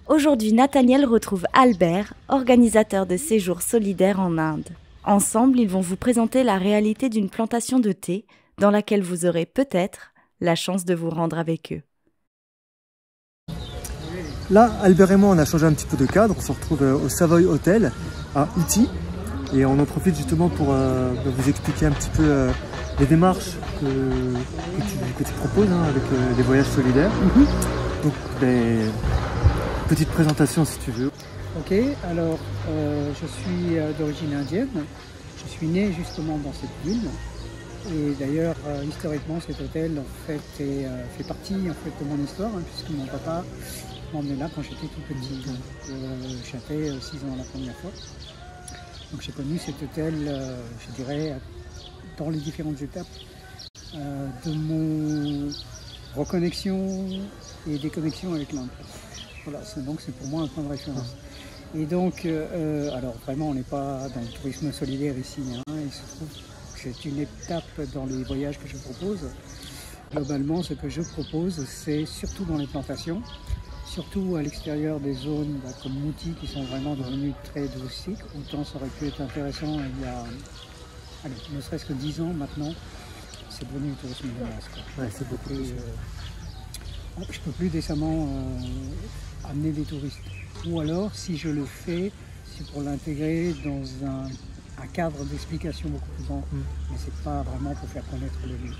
Aujourd'hui, Nathaniel retrouve Albert, organisateur de séjours solidaires en Inde. Ensemble, ils vont vous présenter la réalité d'une plantation de thé dans laquelle vous aurez peut-être la chance de vous rendre avec eux. Là, Albert et moi, on a changé un petit peu de cadre. On se retrouve au Savoy Hotel à Uti. Et on en profite justement pour vous expliquer un petit peu les démarches que tu proposes avec les voyages solidaires. Donc, petite présentation si tu veux. Ok, alors je suis d'origine indienne. Je suis né justement dans cette ville. Et d'ailleurs, historiquement, cet hôtel en fait, fait partie en fait, de mon histoire, hein, puisque mon papa m'a emmené là quand j'étais tout petit. J'avais 6 ans la première fois. Donc j'ai connu cet hôtel, je dirais, dans les différentes étapes de mon reconnexion et déconnexion avec l'Inde. Voilà, donc c'est pour moi un point de référence. Et donc, alors vraiment, on n'est pas dans le tourisme solidaire ici. Hein, il se trouve que c'est une étape dans les voyages que je propose. Globalement, ce que je propose, c'est surtout dans les plantations, surtout à l'extérieur des zones comme Mouti qui sont vraiment devenues très touristiques. Autant ça aurait pu être intéressant il y a, allez, ne serait-ce que 10 ans maintenant, c'est devenu du tourisme de masse. Ouais, c'est beaucoup plus. Je ne peux plus décemment amener des touristes. Ou alors, si je le fais, c'est pour l'intégrer dans un cadre d'explication beaucoup plus grand. Mais ce n'est pas vraiment pour faire connaître le lieu.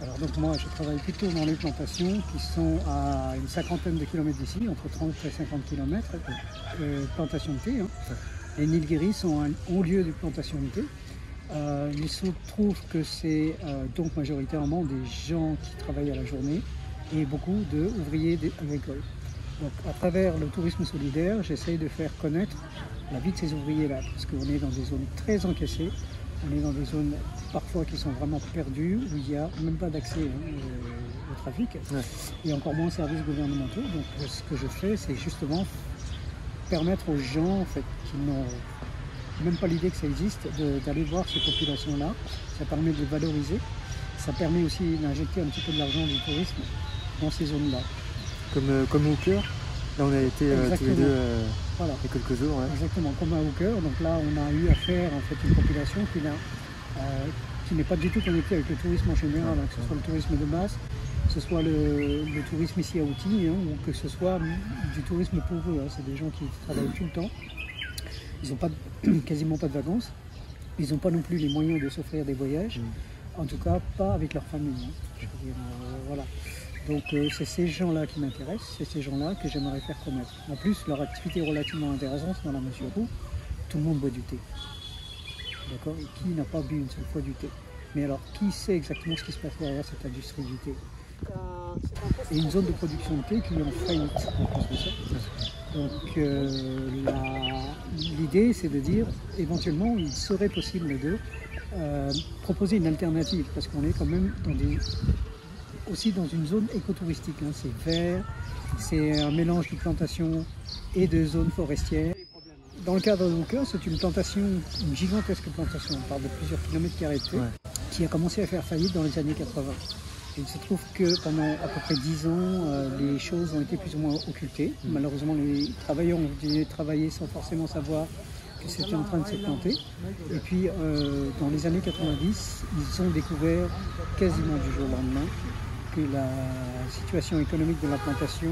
Alors donc moi, je travaille plutôt dans les plantations qui sont à une 50aine de kilomètres d'ici, entre 30 et 50 km, plantations de thé. Hein. Les Nilgiris sont un haut lieu de plantation de thé. Il se trouve que c'est donc majoritairement des gens qui travaillent à la journée et beaucoup d'ouvriers agricoles. Donc à travers le tourisme solidaire, j'essaye de faire connaître la vie de ces ouvriers-là, parce qu'on est dans des zones très encaissées, on est dans des zones parfois qui sont vraiment perdues, où il n'y a même pas d'accès au trafic, et encore moins aux services gouvernementaux. Donc ce que je fais, c'est justement permettre aux gens en fait, qui n'ont même pas l'idée que ça existe, d'aller voir ces populations-là. Ça permet de les valoriser, ça permet aussi d'injecter un petit peu de l'argent du tourisme dans ces zones-là. Comme au cœur, là on a été tous les deux voilà. il y a quelques jours. Ouais. Exactement, comme à Hooker. Donc là on a eu affaire en fait une population qui n'est pas du tout connectée avec le tourisme en général, hein, que ce soit le tourisme de masse, que ce soit le tourisme ici à Uti, hein, ou que ce soit du tourisme pour eux. Hein. C'est des gens qui travaillent tout le temps, ils n'ont quasiment pas de vacances, ils n'ont pas non plus les moyens de s'offrir des voyages, en tout cas pas avec leur famille. Hein. Je veux dire, voilà. Donc c'est ces gens-là qui m'intéressent, c'est ces gens-là que j'aimerais faire connaître. En plus, leur activité est relativement intéressante dans la mesure où tout le monde boit du thé. D'accord ? Et qui n'a pas bu une seule fois du thé ? Mais alors, qui sait exactement ce qui se passe derrière cette industrie du thé ? Et une zone de production de thé qui est en faillite. Donc l'idée, c'est de dire, éventuellement, il serait possible de proposer une alternative, parce qu'on est quand même aussi dans une zone écotouristique. Hein. C'est vert, c'est un mélange de plantations et de zones forestières. Dans le cadre de Hooker, c'est une plantation, une gigantesque plantation, on parle de plusieurs kilomètres carrés de thé, qui a commencé à faire faillite dans les années 80. Et il se trouve que pendant à peu près 10 ans, les choses ont été plus ou moins occultées. Malheureusement, les travailleurs ont continué de travailler sans forcément savoir que c'était en train de se planter. Et puis, dans les années 90, ils ont découvert quasiment du jour au lendemain que la situation économique de la plantation,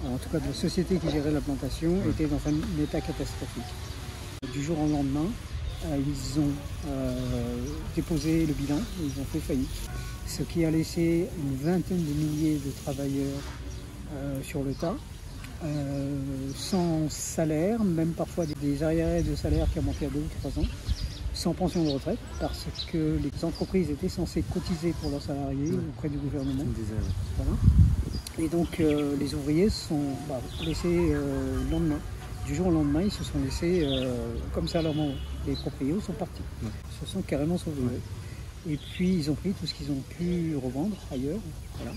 en tout cas de la société qui gérait la plantation, était dans un état catastrophique. Du jour au lendemain, ils ont déposé le bilan, ils ont fait faillite. Ce qui a laissé une vingtaine de milliers de travailleurs sur le tas, sans salaire, même parfois des arriérés de salaire qui ont monté à 2 ou 3 ans, sans pension de retraite, parce que les entreprises étaient censées cotiser pour leurs salariés auprès du gouvernement. Voilà. Et donc les ouvriers se sont laissés le lendemain. Du jour au lendemain, ils se sont laissés comme ça à leur moment. Les propriétaires sont partis, ils se sont carrément sauvés. Et puis ils ont pris tout ce qu'ils ont pu revendre ailleurs. Voilà.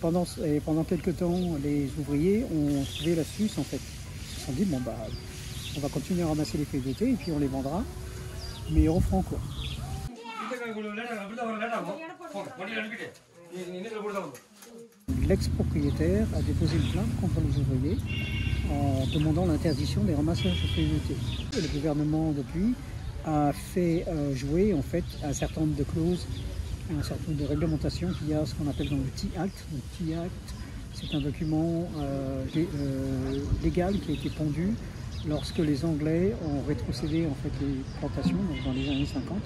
Pendant quelques temps, les ouvriers ont trouvé l'astuce en fait. Ils se sont dit, bon bah, on va continuer à ramasser les feuilles de thé et puis on les vendra, mais au franc quoi. L'ex-propriétaire a déposé une plainte contre les ouvriers en demandant l'interdiction des ramassages de feuilles de thé. Et le gouvernement depuis a fait jouer en fait un certain nombre de clauses, un certain nombre de réglementations qu'il y a ce qu'on appelle dans le Tea Act. Le Tea Act, c'est un document légal qui a été pondu lorsque les Anglais ont rétrocédé en fait les plantations, donc dans les années 50,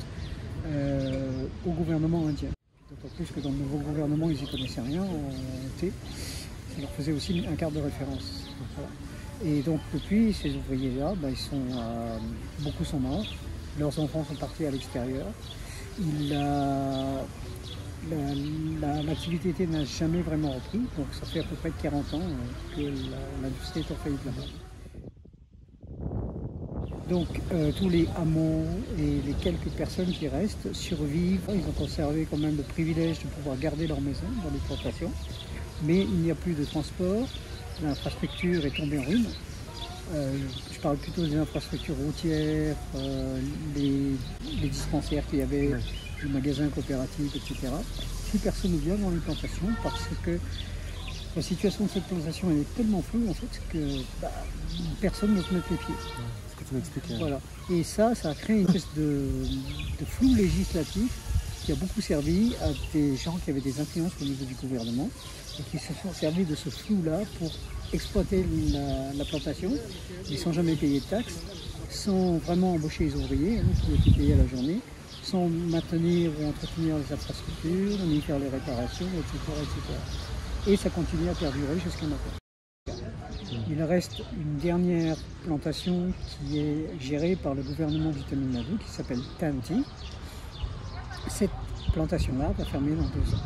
au gouvernement indien. D'autant plus que dans le nouveau gouvernement, ils n'y connaissaient rien en thé. Ça leur faisait aussi un cadre de référence. Voilà. Et donc depuis, ces ouvriers-là, beaucoup sont morts. Leurs enfants sont partis à l'extérieur. L'activité thé n'a jamais vraiment repris. Donc ça fait à peu près 40 ans que l'industrie est en faillite là-bas. Donc tous les hameaux et les quelques personnes qui restent survivent. Ils ont conservé quand même le privilège de pouvoir garder leur maison dans les plantations. Mais il n'y a plus de transport, l'infrastructure est tombée en ruine. Je parle plutôt des infrastructures routières, les dispensaires qu'il y avait, les magasins coopératifs, etc. Plus personne ne vient dans les plantations parce que la situation de cette plantation elle est tellement floue en fait que personne ne peut mettre les pieds. Ce que tu m'expliquais. Voilà. Et ça a créé une espèce de flou législatif qui a beaucoup servi à des gens qui avaient des influences au niveau du gouvernement et qui se sont servis de ce flou-là pour exploiter la plantation, mais sans jamais payer de taxes, sans vraiment embaucher les ouvriers qui étaient payés à la journée, sans maintenir ou entretenir les infrastructures, ni faire les réparations, etc. etc. Et ça continue à perdurer jusqu'à maintenant. Il reste une dernière plantation qui est gérée par le gouvernement du Tamil Nadu qui s'appelle Tanti. Cette plantation-là va fermer dans 2 ans.